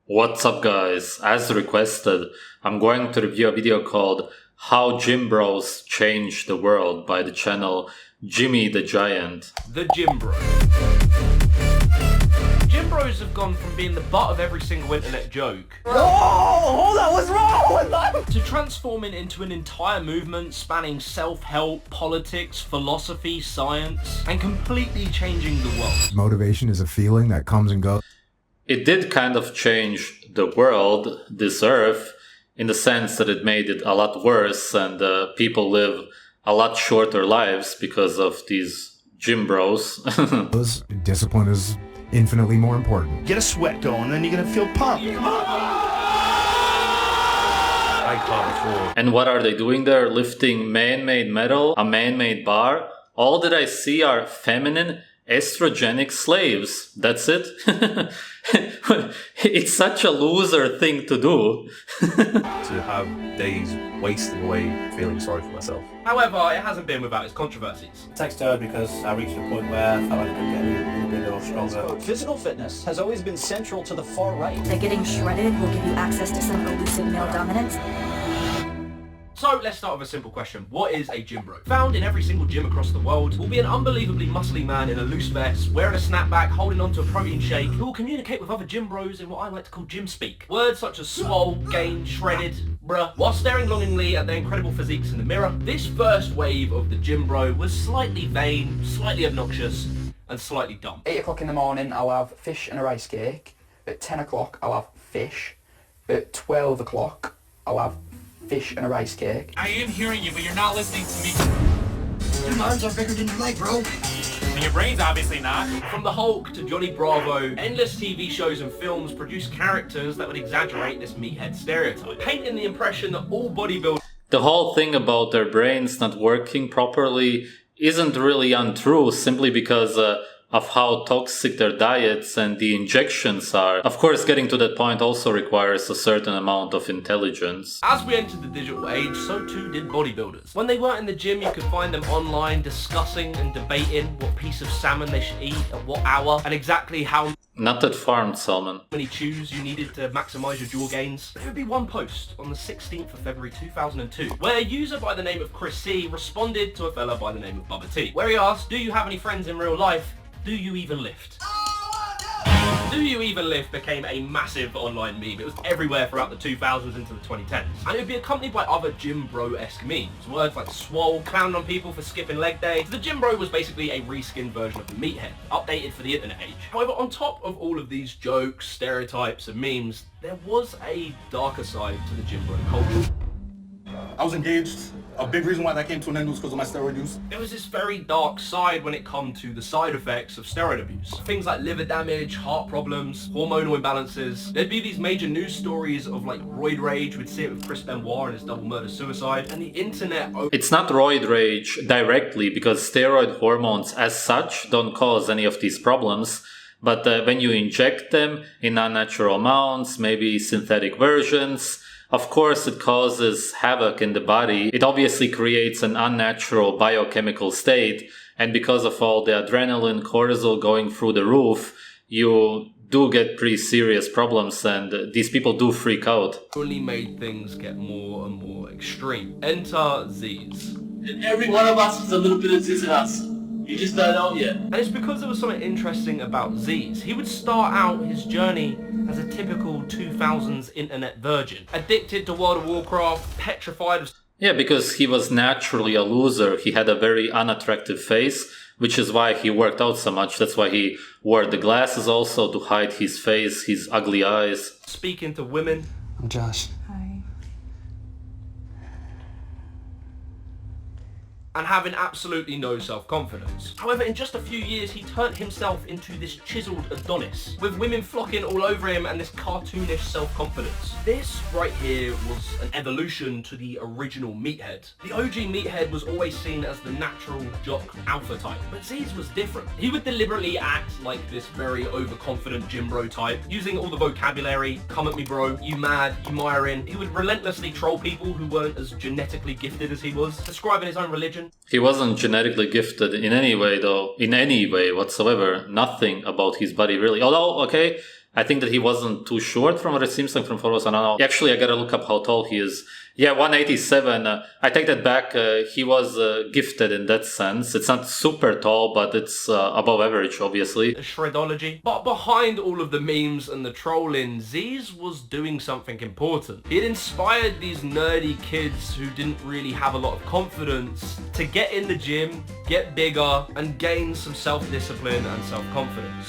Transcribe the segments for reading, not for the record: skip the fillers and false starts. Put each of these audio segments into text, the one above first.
What's up guys? As requested, I'm going to review a video called How Gym Bros Changed the World by the channel Jimmy the Giant. The Gym Bro. Gym Bros have gone from being the butt of every single internet joke hold on, what's wrong with that? to transforming into an entire movement spanning self-help, politics, philosophy, science, and completely changing the world. Motivation is a feeling that comes and goes. It did kind of change the world, this earth, in the sense that it made it a lot worse and people live a lot shorter lives because of these gym bros. Discipline is infinitely more important. Get a sweat going, then you're gonna feel pumped. I can't. And what are they doing there? Lifting man-made metal, a man-made bar? All that I see are feminine, estrogenic slaves. That's it. It's such a loser thing to do. To have days wasting away feeling sorry for myself. However, it hasn't been without its controversies. Text her because I reached a point where I felt like I could get a little bigger or stronger. Physical fitness has always been central to the far right. That getting shredded will give you access to some elusive male dominance. So let's start with a simple question. What is a gym bro? Found in every single gym across the world will be an unbelievably muscly man in a loose vest, wearing a snapback, holding onto a protein shake, who will communicate with other gym bros in what I like to call gym speak. Words such as swole, gained, shredded, bruh, while staring longingly at their incredible physiques in the mirror. This first wave of the gym bro was slightly vain, slightly obnoxious, and slightly dumb. 8 o'clock in the morning, I'll have fish and a rice cake. At 10 o'clock, I'll have fish. At 12 o'clock, I'll have fish and a rice cake. I am hearing you, but you're not listening to me. Your arms are bigger than your leg, bro. And your brain's obviously not. From the Hulk to Johnny Bravo, endless TV shows and films produce characters that would exaggerate this meathead stereotype, painting the impression that all bodybuilders... The whole thing about their brains not working properly isn't really untrue simply because of how toxic their diets and the injections are. Of course, getting to that point also requires a certain amount of intelligence. As we entered the digital age, so too did bodybuilders. When they weren't in the gym, you could find them online discussing and debating what piece of salmon they should eat at what hour and exactly how Not that farmed salmon. many chews you needed to maximize your jaw gains. There would be one post on the 16th of February 2002 where a user by the name of Chris C responded to a fella by the name of Bubba T, where he asked, do you have any friends in real life? Do you even lift? Do you even lift became a massive online meme. It was everywhere throughout the 2000s into the 2010s. And it would be accompanied by other gym bro-esque memes. Words like swole, clown on people for skipping leg day. So the gym bro was basically a reskinned version of the meathead, updated for the internet age. However, on top of all of these jokes, stereotypes, and memes, there was a darker side to the gym bro culture. I was engaged. A big reason why that came to an end was because of my steroid use. There was this very dark side when it come to the side effects of steroid abuse. Things like liver damage, heart problems, hormonal imbalances. There'd be these major news stories of like roid rage. We'd see it with Chris Benoit and his double murder suicide. And the internet... It's not roid rage directly because steroid hormones as such don't cause any of these problems. But when you inject them in unnatural amounts, maybe synthetic versions, of course it causes havoc in the body. It obviously creates an unnatural biochemical state, and because of all the adrenaline, cortisol going through the roof, you do get pretty serious problems, and these people do freak out. Only made things get more and more extreme. Enter Z's. Every one of us is a little bit of this in us. You just don't know yet. And it's because there was something interesting about Z's. He would start out his journey as a typical 2000s internet virgin. Addicted to World of Warcraft, petrified of... Yeah, because he was naturally a loser. He had a very unattractive face, which is why he worked out so much. That's why he wore the glasses also to hide his face, his ugly eyes. Speaking to women. I'm Josh. Hi. And having absolutely no self-confidence. However, in just a few years, he turned himself into this chiseled Adonis, with women flocking all over him and this cartoonish self-confidence. This right here was an evolution to the original meathead. The OG meathead was always seen as the natural jock alpha type, but Z's was different. He would deliberately act like this very overconfident gym bro type, using all the vocabulary, come at me bro, you mad, you miring. He would relentlessly troll people who weren't as genetically gifted as he was, describing his own religion. He wasn't genetically gifted in any way though, in any way whatsoever. Nothing about his body really. Although, okay, I think that he wasn't too short from what it seems like from photos. I don't know. Actually, I gotta look up how tall he is. Yeah, 187. I take that back. He was gifted in that sense. It's not super tall, but it's above average, obviously. Shredology. But behind all of the memes and the trolling, Z's was doing something important. It inspired these nerdy kids who didn't really have a lot of confidence to get in the gym, get bigger, and gain some self-discipline and self-confidence.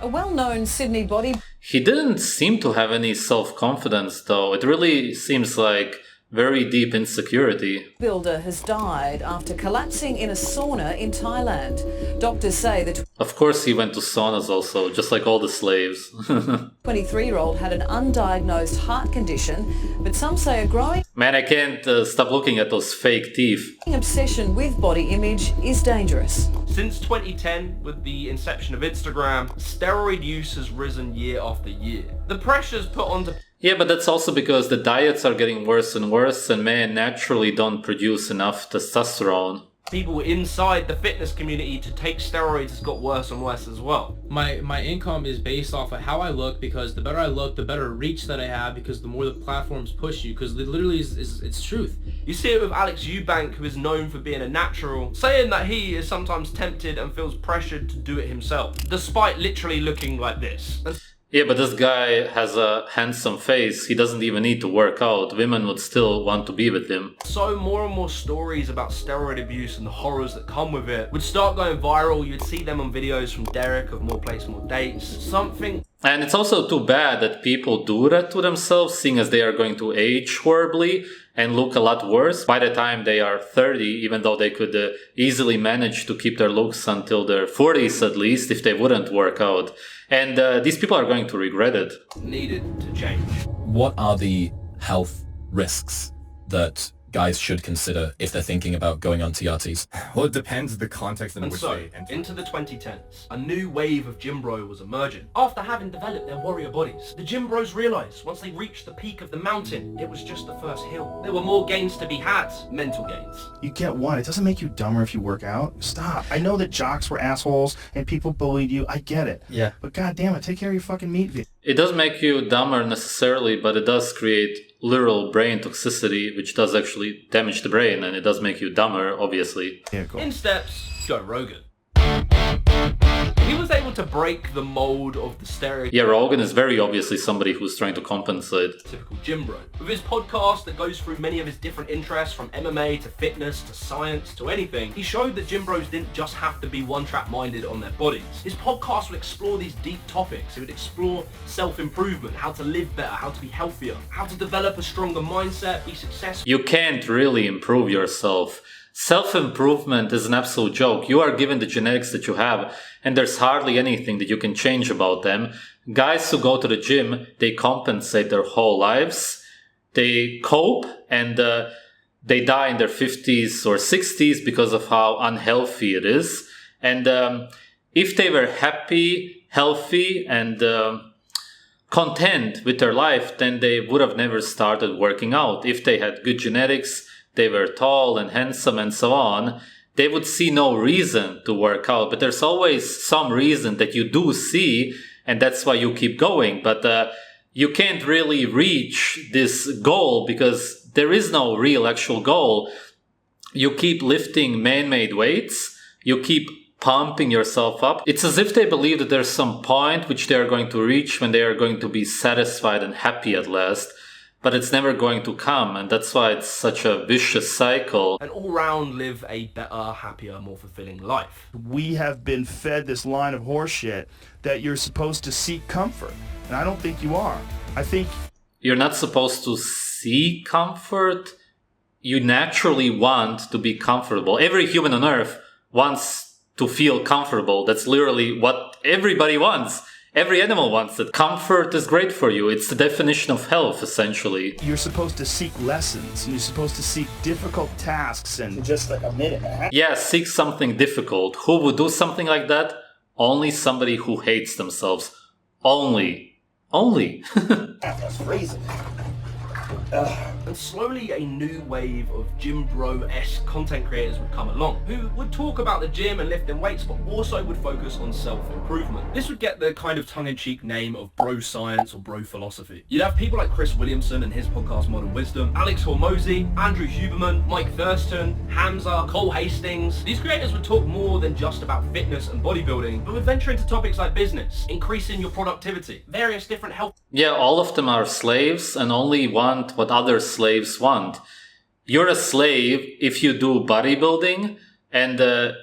A well-known Sydney body... He didn't seem to have any self-confidence, though. It really seems like very deep insecurity. ...builder has died after collapsing in a sauna in Thailand. Doctors say the... Of course he went to saunas also, just like all the slaves. 23-year-old had an undiagnosed heart condition, but some say a growing... Man, I can't stop looking at those fake teeth. ...obsession with body image is dangerous. Since 2010, with the inception of Instagram, steroid use has risen year after year. The pressures put onto... Yeah, but that's also because the diets are getting worse and worse, and men naturally don't produce enough testosterone. People inside the fitness community to take steroids has got worse and worse as well. My income is based off of how I look, because the better I look, the better reach that I have, because the more the platforms push you, because it literally it's truth. You see it with Alex Eubank, who is known for being a natural, saying that he is sometimes tempted and feels pressured to do it himself, despite literally looking like this. Yeah, but this guy has a handsome face. He doesn't even need to work out. Women would still want to be with him. So more and more stories about steroid abuse and the horrors that come with it would start going viral. You'd see them on videos from Derek of More Plates, More Dates. Something... And it's also too bad that people do that to themselves, seeing as they are going to age horribly and look a lot worse by the time they are 30, even though they could easily manage to keep their looks until their 40s at least, if they wouldn't work out. And these people are going to regret it. Needed to change. What are the health risks that guys should consider if they're thinking about going on TRTs? Well, it depends the context in and which so, they enter. Into the 2010s, a new wave of gym bro was emerging. After having developed their warrior bodies, the gym bros realised once they reached the peak of the mountain, it was just the first hill. There were more gains to be had, mental gains. You get one. It doesn't make you dumber if you work out. Stop. I know that jocks were assholes and people bullied you. I get it. Yeah. But god damn it, take care of your fucking meat. It doesn't make you dumber necessarily, but it does create literal brain toxicity, which does actually damage the brain, and it does make you dumber, obviously. Yeah, cool. In steps Joe Rogan. He was able to break the mold of the stereotype. Yeah, Rogan is very obviously somebody who's trying to compensate. Typical gym bro. With his podcast that goes through many of his different interests, from MMA to fitness to science to anything, he showed that gym bros didn't just have to be one-track minded on their bodies. His podcast would explore these deep topics. It would explore self-improvement, how to live better, how to be healthier, how to develop a stronger mindset, be successful. You can't really improve yourself. Self-improvement is an absolute joke. You are given the genetics that you have, and there's hardly anything that you can change about them. Guys who go to the gym, they compensate their whole lives. They cope, and they die in their 50s or 60s because of how unhealthy it is. And if they were happy, healthy, and content with their life, then they would have never started working out. If they had good genetics, they were tall and handsome and so on, they would see no reason to work out. But there's always some reason that you do see, and that's why you keep going. But you can't really reach this goal because there is no real actual goal. You keep lifting man-made weights, you keep pumping yourself up. It's as if they believe that there's some point which they are going to reach when they are going to be satisfied and happy at last. But it's never going to come, and that's why it's such a vicious cycle. And all round live a better, happier, more fulfilling life. We have been fed this line of horseshit that you're supposed to seek comfort. And I don't think you are. I think... You're not supposed to seek comfort. You naturally want to be comfortable. Every human on earth wants to feel comfortable. That's literally what everybody wants. Every animal wants it. Comfort is great for you. It's the definition of health, essentially. You're supposed to seek lessons, and you're supposed to seek difficult tasks, and just like a minute and a half. Yeah, seek something difficult. Who would do something like that? Only somebody who hates themselves. Only. That's freezing. And slowly a new wave of gym bro-esque content creators would come along, who would talk about the gym and lifting weights, but also would focus on self-improvement. This would get the kind of tongue-in-cheek name of bro science or bro philosophy. You'd have people like Chris Williamson and his podcast Modern Wisdom, Alex Hormozy, Andrew Huberman, Mike Thurston, Hamza, Cole Hastings. These creators would talk more than just about fitness and bodybuilding, but would venture into topics like business, increasing your productivity, various different health... Yeah, all of them are slaves and only want what other slaves want. You're a slave if you do bodybuilding, and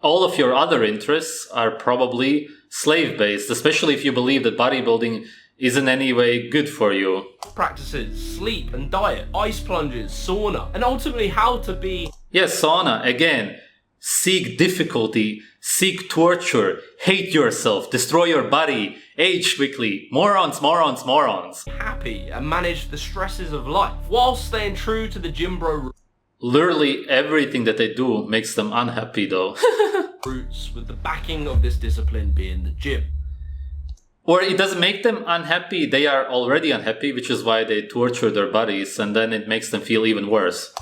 all of your other interests are probably slave-based, especially if you believe that bodybuilding is in any way good for you. Practices, sleep and diet, ice plunges, sauna, and ultimately how to be... Yes, sauna, again. Seek difficulty, seek torture, hate yourself, destroy your body, age quickly, morons, morons, morons. Happy and manage the stresses of life, while staying true to the gym bro... Literally everything that they do makes them unhappy though. roots, with the backing of this discipline being the gym. Or it doesn't make them unhappy, they are already unhappy, which is why they torture their bodies, and then it makes them feel even worse.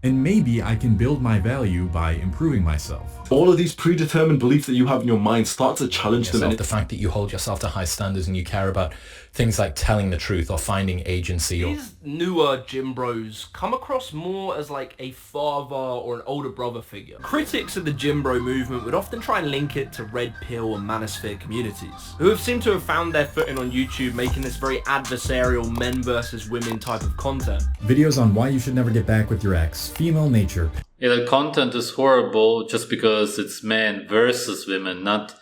And maybe I can build my value by improving myself. All of these predetermined beliefs that you have in your mind start to challenge them. The fact that you hold yourself to high standards and you care about things like telling the truth or finding agency. These newer gym bros come across more as like a father or an older brother figure. Critics of the gym bro movement would often try and link it to red pill and manosphere communities, who have seemed to have found their footing on YouTube, making this very adversarial men versus women type of content. Videos on why you should never get back with your ex, female nature. Yeah, the content is horrible just because it's men versus women, not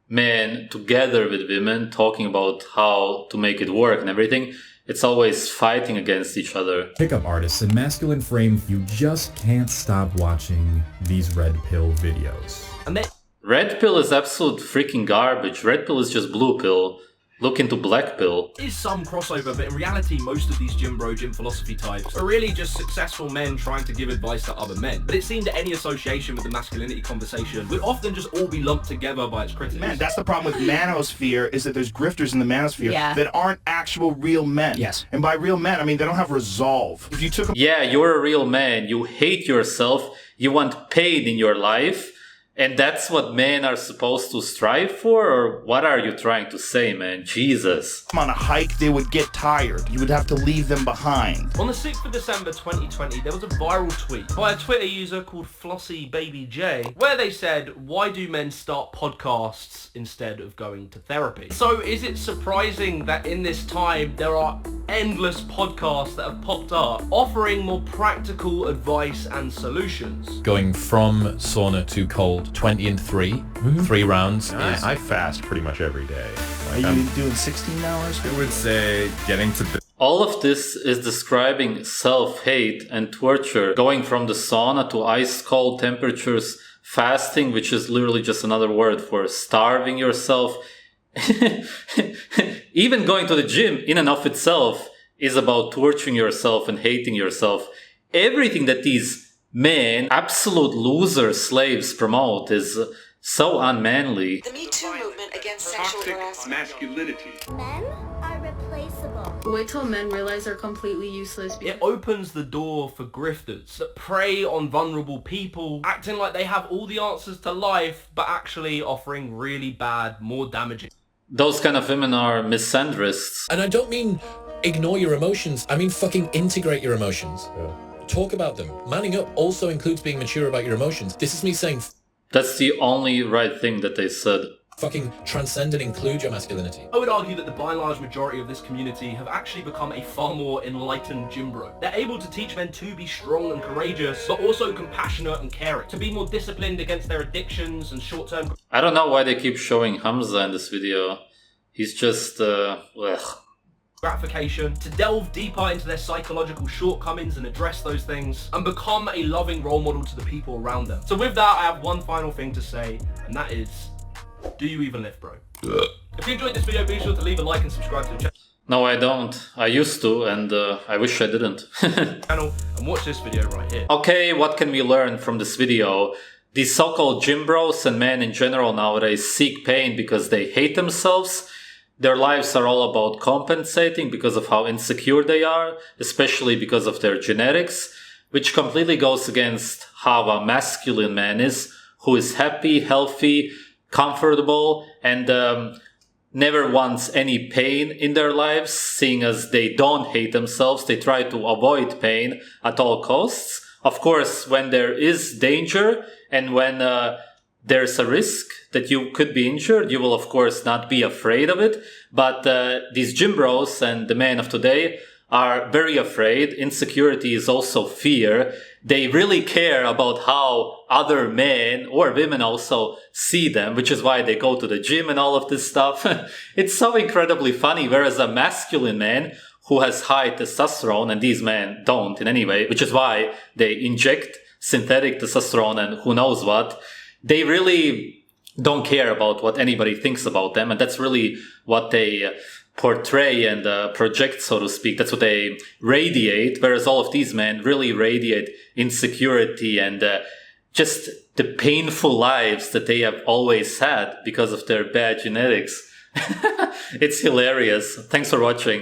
men together with women talking about how to make it work and everything. It's always fighting against each other. Pickup artists and masculine frame, you just can't stop watching these red pill videos. And then red pill is absolute freaking garbage. Red pill is just blue pill. Look into black pill. There is some crossover, but in reality, most of these gym philosophy types are really just successful men trying to give advice to other men. But it seemed that any association with the masculinity conversation would often just all be lumped together by its critics. Man, that's the problem with manosphere, is that there's grifters in the manosphere that aren't actual real men. Yes. And by real men, I mean they don't have resolve. If you took them... Yeah, you're a real man. You hate yourself. You want pain in your life. And that's what men are supposed to strive for? Or what are you trying to say, man? Jesus. On a hike, they would get tired. You would have to leave them behind. On the 6th of December 2020, there was a viral tweet by a Twitter user called FlossyBabyJ, where they said, "Why do men start podcasts instead of going to therapy?" So is it surprising that in this time, there are endless podcasts that have popped up offering more practical advice and solutions? Going from sauna to cold, 20 and 3, 3 rounds. I fast pretty much every day. Are you doing 16 hours? I would say getting to... All of this is describing self-hate and torture, going from the sauna to ice-cold temperatures, fasting, which is literally just another word for starving yourself. Even going to the gym in and of itself is about torturing yourself and hating yourself. Everything that these men, absolute loser slaves, promote is so unmanly. The Me Too movement against sexual harassment. Masculinity. Men are replaceable. Wait till men realize they're completely useless. It opens the door for grifters that prey on vulnerable people, acting like they have all the answers to life, but actually offering really bad, more damaging. Those kind of women are misandrists. And I don't mean ignore your emotions, I mean fucking integrate your emotions. Talk about them. Manning up also includes being mature about your emotions. This is me saying... That's the only right thing that they said. Fucking transcend and include your masculinity. I would argue that the by and large majority of this community have actually become a far more enlightened gym bro. They're able to teach men to be strong and courageous, but also compassionate and caring, to be more disciplined against their addictions and short-term... I don't know why they keep showing Hamza in this video. He's just, gratification, to delve deeper into their psychological shortcomings and address those things, and become a loving role model to the people around them. So with that, I have one final thing to say, and that is, do you even lift, bro? If you enjoyed this video, be sure to leave a like and subscribe to the channel. No, I don't. I used to, and I wish I didn't. Channel and watch this video right here. Okay, what can we learn from this video? These so-called gym bros and men in general nowadays seek pain because they hate themselves. their lives are all about compensating because of how insecure they are, especially because of their genetics, which completely goes against how a masculine man is, who is happy, healthy, comfortable, and never wants any pain in their lives, seeing as they don't hate themselves. They try to avoid pain at all costs. Of course, when there is danger and when there's a risk that you could be injured, you will of course not be afraid of it. But these gym bros and the men of today are very afraid. Insecurity is also fear. They really care about how other men or women also see them, which is why they go to the gym and all of this stuff. It's so incredibly funny. Whereas a masculine man who has high testosterone, and these men don't in any way, which is why they inject synthetic testosterone and who knows what, they really don't care about what anybody thinks about them. And that's really what they portray and project, so to speak. That's what they radiate, whereas all of these men really radiate insecurity and just the painful lives that they have always had because of their bad genetics. It's hilarious. Thanks for watching.